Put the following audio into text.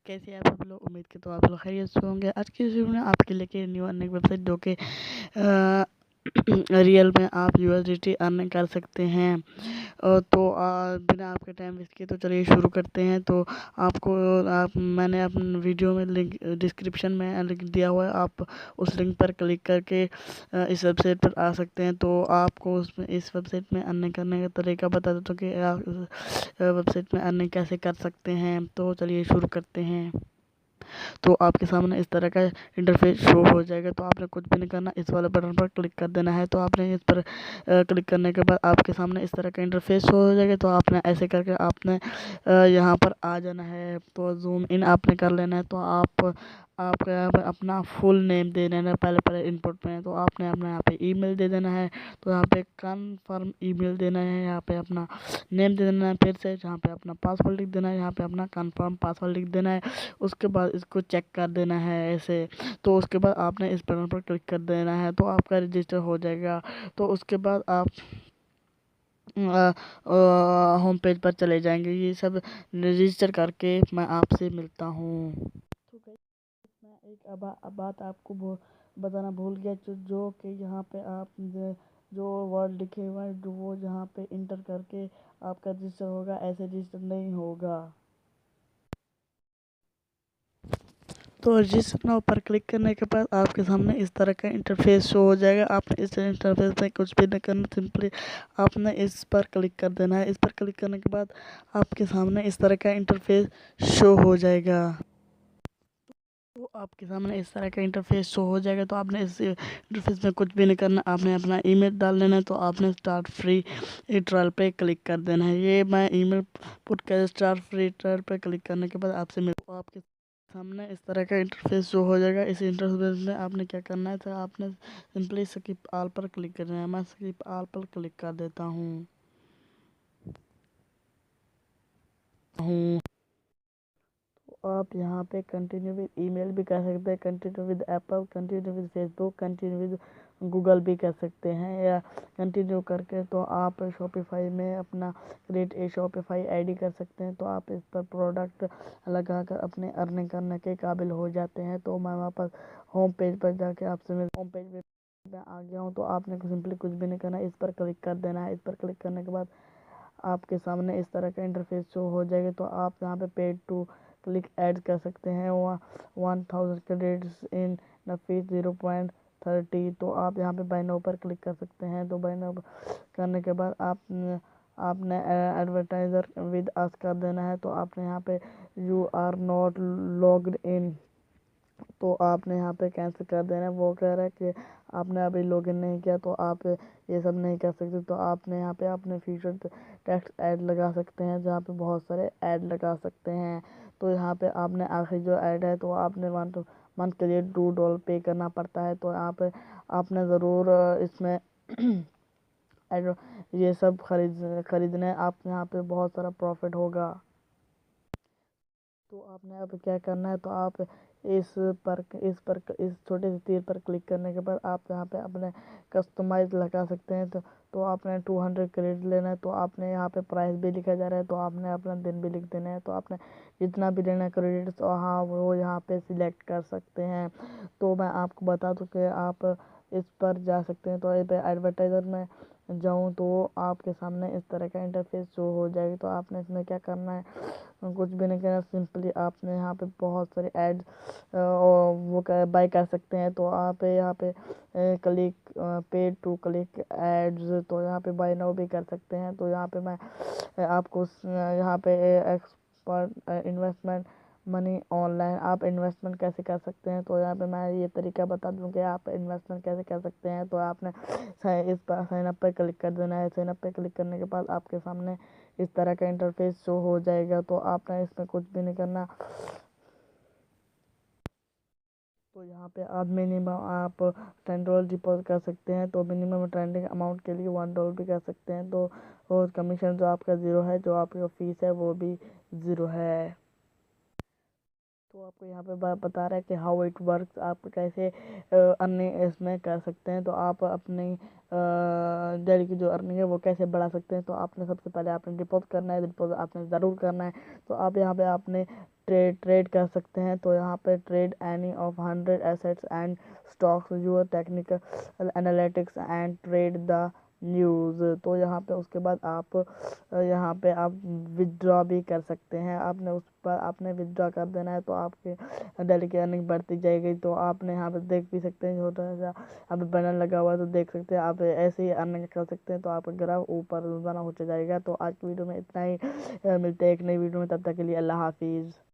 कैसे आप सब लोग? उम्मीद करता हूँ आप लोग खैरियत से होंगे। आज की इस वीडियो में आपके लेके न्यू अर्निंग वेबसाइट जो कि रियल में आप यूएसडीटी अर्निंग कर सकते हैं। तो बिना आपके टाइम वेस्ट किए तो चलिए शुरू करते हैं। तो मैंने अपने वीडियो में लिंक डिस्क्रिप्शन में लिंक दिया हुआ है, आप उस लिंक पर क्लिक करके इस वेबसाइट पर आ सकते हैं। तो आपको उसमें इस वेबसाइट में अर्निंग करने का तरीका बता देता हूँ कि आप वेबसाइट में अर्निंग कैसे कर सकते हैं। तो चलिए शुरू करते हैं। तो आपके सामने इस तरह का इंटरफेस शो हो जाएगा। तो आपने कुछ भी नहीं करना, इस वाले बटन पर क्लिक कर देना है। तो आपने इस पर क्लिक करने के बाद आपके सामने इस तरह का इंटरफेस शो हो जाएगा। तो आपने ऐसे करके आपने यहाँ पर आ जाना है। तो जूम इन आपने कर लेना है। तो आपको यहाँ पर अपना फुल नेम दे देना है। पहले इनपुट में तो आपने अपना यहाँ पे ईमेल दे देना है। तो यहाँ पे कन्फर्म ईमेल देना है, यहाँ पे अपना नेम दे देना है, फिर से यहाँ पे अपना पासवर्ड लिख देना है, यहाँ पे अपना कन्फर्म पासवर्ड लिख देना है। उसके बाद इसको चेक कर देना है ऐसे। तो उसके बाद आपने इस बटन पर क्लिक कर देना है। तो आपका रजिस्टर हो जाएगा। तो उसके बाद आप होम पेज पर चले जाएंगे। ये सब रजिस्टर करके मैं आपसे मिलता हूँ। तो गाइस, मैं एक बात आपको बताना भूल गया, जो कि यहाँ पे आप जो वर्ड लिखे हुए हैं, जो वो यहाँ पे इंटर करके आपका रजिस्टर होगा, ऐसे रजिस्टर नहीं होगा। तो रजिस्टर नाउ पर क्लिक करने के बाद आपके सामने इस तरह का इंटरफेस शो हो जाएगा। आपने इस इंटरफेस में कुछ भी नहीं करना, सिंपली आपने इस पर क्लिक कर देना है। इस पर क्लिक करने के बाद आपके सामने इस तरह का इंटरफेस शो हो जाएगा। तो आपके सामने इस तरह का इंटरफेस शो हो जाएगा। तो आपने इस इंटरफेस में कुछ भी नहीं करना, आपने अपना ईमेल डाल देना है। तो आपने स्टार्ट फ्री ट्रायल पे क्लिक कर देना है। ये मैं ईमेल पुट कर स्टार्ट फ्री ट्रायल पे क्लिक करने के बाद आपसे मिलता हूँ। आपके सामने इस तरह का इंटरफेस शो हो जाएगा। इस इंटरफेस में आपने क्या करना है, तो आपने सिंपली स्किप ऑल पर क्लिक करना है। मैं स्किप ऑल पर क्लिक कर देता हूँ। आप यहाँ पे कंटिन्यू विद ईमेल भी कर सकते हैं, continue with Apple, continue with Facebook, continue with Google भी कर सकते हैं। या कंटिन्यू करके तो आप शॉपिफाई में अपना क्रिएट ए शॉपिफाई आईडी कर सकते हैं। तो आप इस पर प्रोडक्ट लगा कर अपने अर्निंग करने के काबिल हो जाते हैं। तो मैं वापस होम पेज पर जाके आपसे होम पेज पे मैं आ गया हूँ। तो आपने सिंपली कुछ भी नहीं करना, इस पर क्लिक कर देना है। इस पर क्लिक करने के बाद आपके सामने इस तरह का इंटरफेस शो हो जाएगा। तो आप यहाँ पे पेड टू क्लिक ऐड कर सकते हैं। 1000 क्रेडिट्स इन द फीस 0.30। तो आप यहाँ पे बाय नाउ पर क्लिक कर सकते हैं। तो बाय नाउ करने के बाद आपने एडवर्टाइजर विद अस कर देना है। तो आपने यहाँ पे you are not logged in, तो आपने यहाँ पे कैंसिल कर देना है। वो कह रहा है कि आपने अभी लॉगिन नहीं किया, तो आप ये सब नहीं कर सकते। तो आपने यहाँ पे अपने फ्यूचर टेक्स्ट ऐड लगा सकते हैं, जहाँ पे बहुत सारे ऐड लगा सकते हैं। तो यहाँ पे आपने आखिरी जो ऐड है, तो आपने मंथ के लिए $2 पे करना पड़ता है। तो यहाँ पे आपने ज़रूर इसमें ऐड ये सब खरीदने, आप यहाँ पे बहुत सारा प्रॉफिट होगा। तो आपने अब क्या करना है, तो आप इस छोटे से तीर पर क्लिक करने के बाद आप यहाँ पे अपने कस्टमाइज लगा सकते हैं। तो आपने 200 क्रेडिट लेना है। तो आपने यहाँ पे प्राइस भी लिखा जा रहा है। तो आपने अपना दिन भी लिख देना है। तो आपने जितना भी लेना है क्रेडिट, तो हाँ वो यहाँ पे सिलेक्ट कर सकते हैं। तो मैं आपको बता दूँ कि आप इस पर जा सकते हैं। तो ये पे एडवर्टाइज़र में जाऊँ तो आपके सामने इस तरह का इंटरफेस शो हो जाएगी। तो आपने इसमें क्या करना है, कुछ भी नहीं करना, सिंपली आपने यहाँ पे बहुत सारे ऐड वो बाय कर सकते हैं। तो आप यहाँ पे क्लिक पे टू क्लिक एड्स, तो यहाँ पे बाय नाउ भी कर सकते हैं। तो यहाँ पे मैं आपको यहाँ पे एक्सपर्ट इन्वेस्टमेंट मनी ऑनलाइन आप इन्वेस्टमेंट कैसे कर सकते हैं। तो यहाँ पे मैं ये तरीका बता दूँ कि आप इन्वेस्टमेंट कैसे कर सकते हैं। तो आपने इस पर साइन अप पर क्लिक कर देना है। साइन अप पर क्लिक करने के बाद आपके सामने इस तरह का इंटरफेस शो हो जाएगा। तो आपने इसमें कुछ भी नहीं करना। तो यहाँ पे आप मिनिमम आप $10 डिपॉजिट कर सकते हैं। तो मिनिमम ट्रेंडिंग अमाउंट के लिए $1 भी कर सकते हैं। तो और कमीशन जो आपका ज़ीरो है, जो आपकी फीस है वो भी ज़ीरो है। तो आपको यहाँ पे बता रहा है कि हाउ इट वर्क्स, आप कैसे अर्निंग इसमें कर सकते हैं। तो आप अपनी डेली की जो अर्निंग है वो कैसे बढ़ा सकते हैं। तो आपने सबसे पहले आपने डिपॉजिट करना है, डिपॉजिट आपने ज़रूर करना है। तो आप यहाँ पे आपने ट्रेड कर सकते हैं। तो यहाँ पे trade any of 100 assets and stocks your technical analytics and trade the news. तो यहाँ पे उसके बाद आप यहाँ पे आप विदड्रॉ भी कर सकते हैं। आपने उस पर आपने विदड्रॉ कर देना है तो आपके डेली की अर्निंग बढ़ती जाएगी। तो आपने यहाँ पे देख भी सकते हैं, छोटा सा यहाँ पे बैनर लगा हुआ है तो देख सकते हैं, आप ऐसे ही अर्निंग कर सकते हैं। तो आपका ग्राफ ऊपर बना होता जाएगा। तो आज की वीडियो में इतना ही, मिलते हैं एक नई वीडियो में, तब तक के लिए अल्लाह हाफिज़।